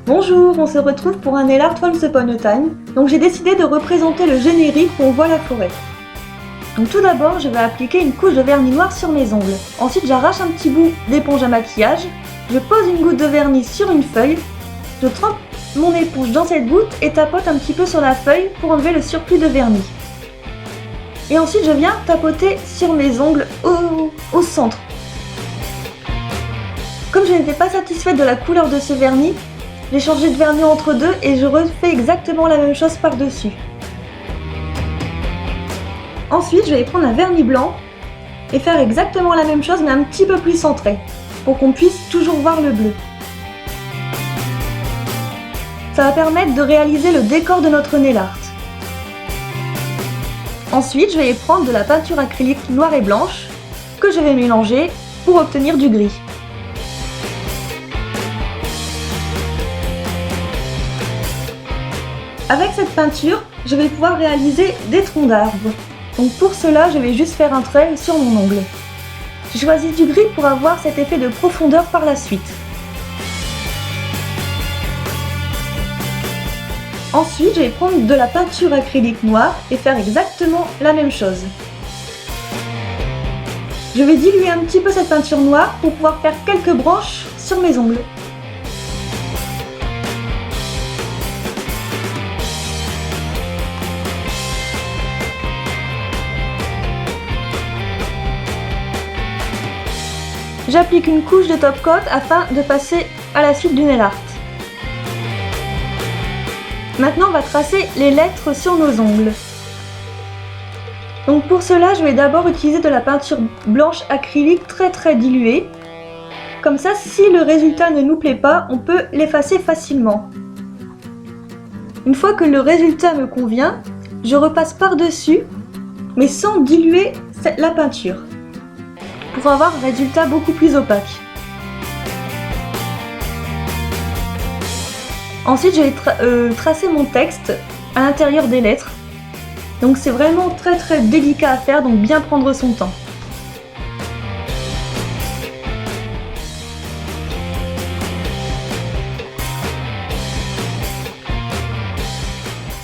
Bonjour, on se retrouve pour un nail art Once Upon a Time. Donc j'ai décidé de représenter le générique où on voit la forêt. Donc tout d'abord, je vais appliquer une couche de vernis noir sur mes ongles. Ensuite, j'arrache un petit bout d'éponge à maquillage. Je pose une goutte de vernis sur une feuille. Je trempe mon éponge dans cette goutte et tapote un petit peu sur la feuille pour enlever le surplus de vernis. Et ensuite, je viens tapoter sur mes ongles au centre. Comme je n'étais pas satisfaite de la couleur de ce vernis, j'ai changé de vernis entre deux et je refais exactement la même chose par-dessus. Ensuite, je vais prendre un vernis blanc et faire exactement la même chose mais un petit peu plus centré, pour qu'on puisse toujours voir le bleu. Ça va permettre de réaliser le décor de notre nail art. Ensuite, je vais prendre de la peinture acrylique noire et blanche que je vais mélanger pour obtenir du gris. Avec cette peinture, je vais pouvoir réaliser des troncs d'arbres. Donc pour cela, je vais juste faire un trait sur mon ongle. J'ai choisi du gris pour avoir cet effet de profondeur par la suite. Ensuite, je vais prendre de la peinture acrylique noire et faire exactement la même chose. Je vais diluer un petit peu cette peinture noire pour pouvoir faire quelques branches sur mes ongles. J'applique une couche de top coat afin de passer à la suite du nail art. Maintenant, on va tracer les lettres sur nos ongles. Donc pour cela, je vais d'abord utiliser de la peinture blanche acrylique très diluée. Comme ça, si le résultat ne nous plaît pas, on peut l'effacer facilement. Une fois que le résultat me convient, je repasse par-dessus, mais sans diluer la peinture, pour avoir un résultat beaucoup plus opaque. Ensuite, je vais tracer mon texte à l'intérieur des lettres. Donc c'est vraiment très délicat à faire, donc bien prendre son temps.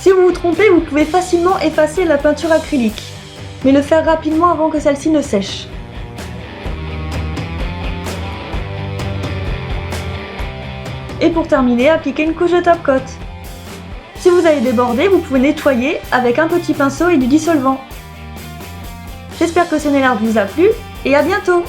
Si vous vous trompez, vous pouvez facilement effacer la peinture acrylique, mais le faire rapidement avant que celle-ci ne sèche. Et pour terminer, appliquez une couche de top coat. Si vous avez débordé, vous pouvez nettoyer avec un petit pinceau et du dissolvant. J'espère que ce nail art vous a plu et à bientôt!